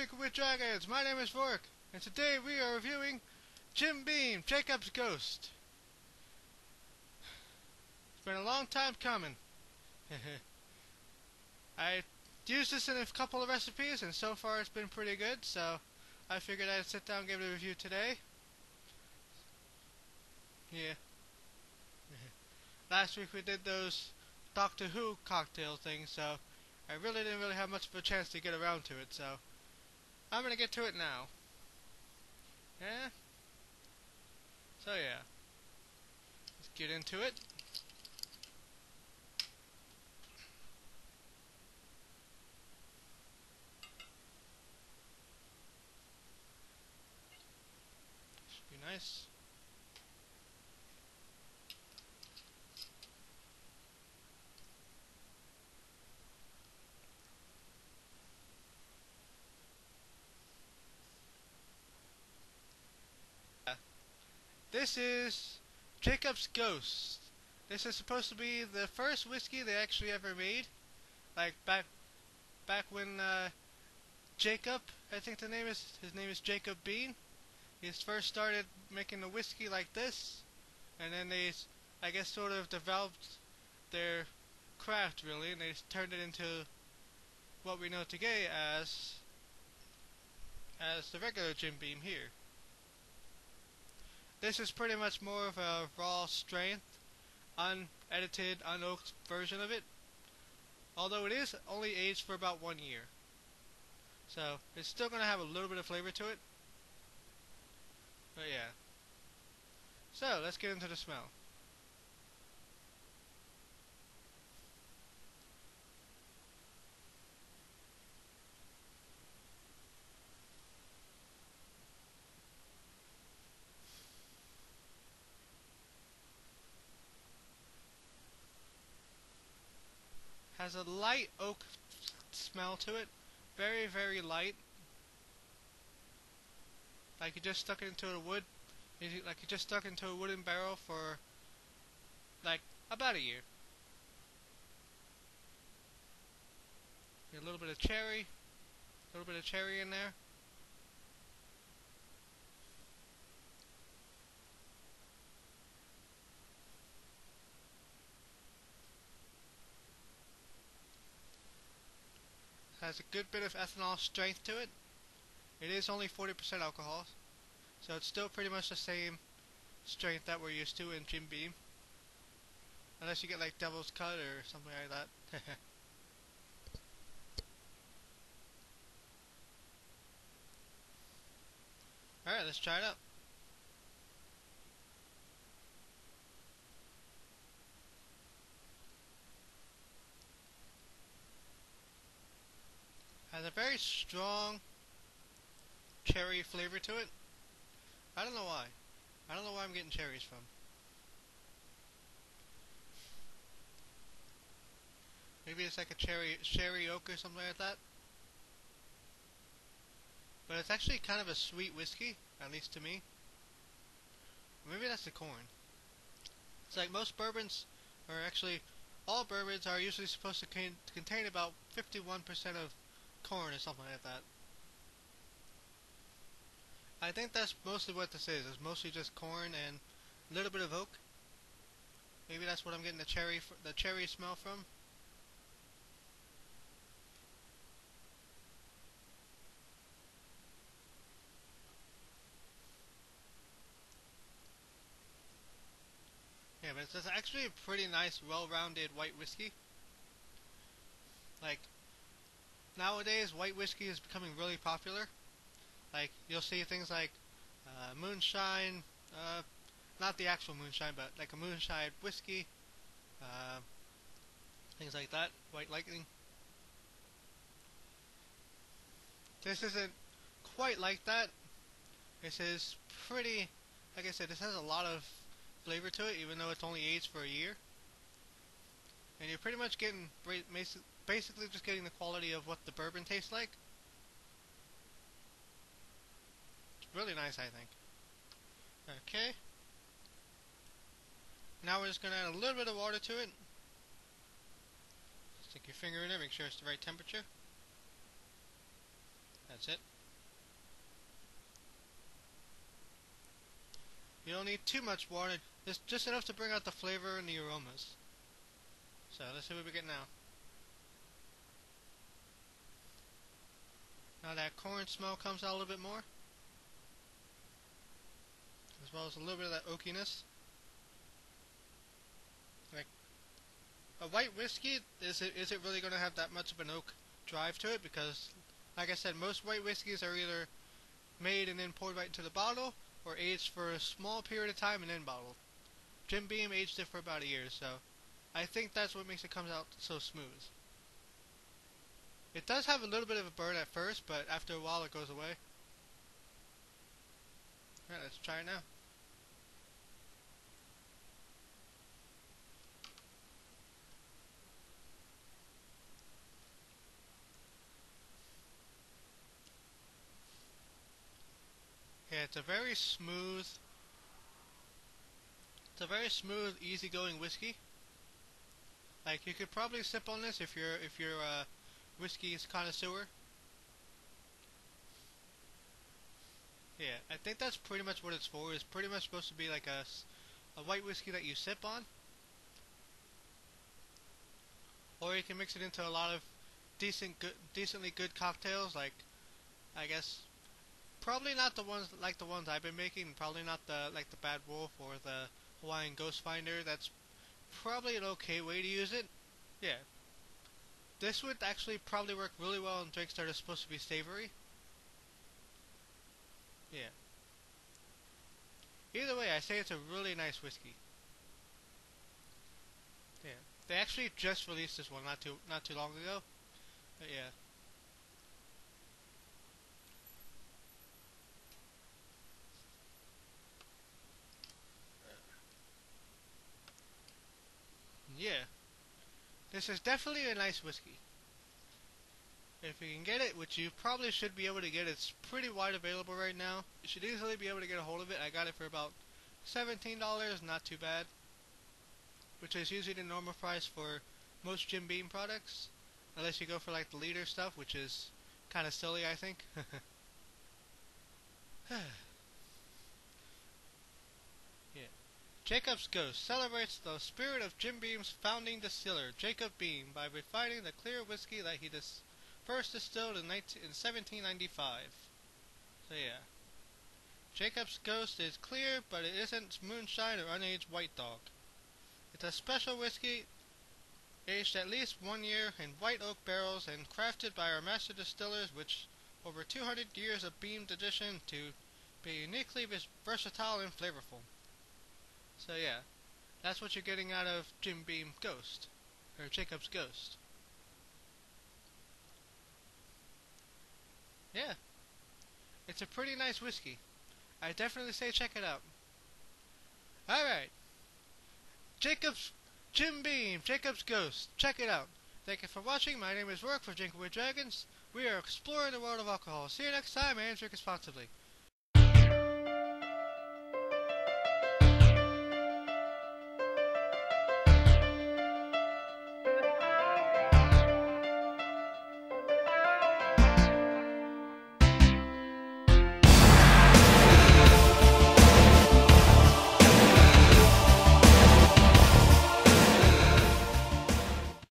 Drinking with Dragons. My name is Vork, and today we are reviewing Jim Beam, Jacob's Ghost. It's been a long time coming. I used this in a couple of recipes, and so far it's been pretty good, so I figured I'd sit down and give it a review today. Yeah. Last week we did those Doctor Who cocktail things, so I really didn't have much of a chance to get around to it, so I'm gonna get to it now. Yeah? So yeah. Let's get into it. Should be nice. This is Jacob's Ghost. This is supposed to be the first whiskey they actually ever made. Like back when Jacob, I think his name is Jacob Bean. He first started making a whiskey like this, and then they, I guess, sort of developed their craft really, and they turned it into what we know today as the regular Jim Beam here. This is pretty much more of a raw strength, unedited, unoaked version of it. Although it is only aged for about 1 year. So, it's still going to have a little bit of flavor to it. But yeah. So, let's get into the smell. Has a light oak smell to it. Very, very light. Like you just stuck it into a wood. Like you just stuck into a wooden barrel for like about a year. Get a little bit of cherry. A little bit of cherry in there. Has a good bit of ethanol strength to it. It is only 40% alcohol, so it's still pretty much the same strength that we're used to in Jim Beam. Unless you get like Devil's Cut or something like that. Alright, let's try it out. Has a very strong cherry flavor to it. I don't know why. I don't know where I'm getting cherries from. Maybe it's like a cherry oak or something like that. But it's actually kind of a sweet whiskey, at least to me. Maybe that's the corn. It's like most bourbons, or actually all bourbons, are usually supposed to contain about 51% of corn or something like that. I think that's mostly what this is. It's mostly just corn and a little bit of oak. Maybe that's what I'm getting the cherry smell from. Yeah, but it's actually a pretty nice, well-rounded white whiskey. Like, nowadays, white whiskey is becoming really popular. Like, you'll see things like moonshine, not the actual moonshine, but like a moonshine whiskey, things like that, white lightning. This isn't quite like that. This is pretty, like I said, this has a lot of flavor to it, even though it's only aged for a year. And you're pretty much getting, basically just getting the quality of what the bourbon tastes like. It's really nice, I think. Okay. Now we're just going to add a little bit of water to it. Stick your finger in there, make sure it's the right temperature. That's it. You don't need too much water. It's just enough to bring out the flavor and the aromas. So let's see what we get now. Now that corn smell comes out a little bit more, as well as a little bit of that oakiness. Like a white whiskey, is it really going to have that much of an oak drive to it? Because, like I said, most white whiskeys are either made and then poured right into the bottle, or aged for a small period of time and then bottled. Jim Beam aged it for about a year, so I think that's what makes it come out so smooth. It does have a little bit of a burn at first, but after a while it goes away. Alright, let's try it now. Yeah, it's a very smooth, easygoing whiskey. Like you could probably sip on this if you're a whiskey connoisseur. Yeah, I think that's pretty much what it's for. It's pretty much supposed to be like a white whiskey that you sip on, or you can mix it into a lot of decently good cocktails. Like I guess probably not the ones I've been making. Probably not the Bad Wolf or the Hawaiian Ghost Finder. That's probably an okay way to use it. Yeah, this would actually probably work really well in drinks that are supposed to be savory. Yeah. Either way, I say it's a really nice whiskey. Yeah. They actually just released this one not too long ago. But yeah. Yeah. This is definitely a nice whiskey. If you can get it, which you probably should be able to get, it's pretty wide available right now. You should easily be able to get a hold of it. I got it for about $17, not too bad. Which is usually the normal price for most Jim Beam products. Unless you go for like the liter stuff, which is kind of silly, I think. Yeah. Jacob's Ghost celebrates the spirit of Jim Beam's founding distiller, Jacob Beam, by refining the clear whiskey that he first distilled in 1795. So yeah. Jacob's Ghost is clear, but it isn't moonshine or unaged white dog. It's a special whiskey aged at least 1 year in white oak barrels and crafted by our master distillers, which over 200 years of Beam tradition to be uniquely versatile and flavorful. So yeah, that's what you're getting out of Jim Beam Ghost, or Jacob's Ghost. Yeah, it's a pretty nice whiskey. I definitely say check it out. Alright, Jim Beam, Jacob's Ghost, check it out. Thank you for watching. My name is Rourke for Drinking with Dragons. We are exploring the world of alcohol. See you next time and drink responsibly.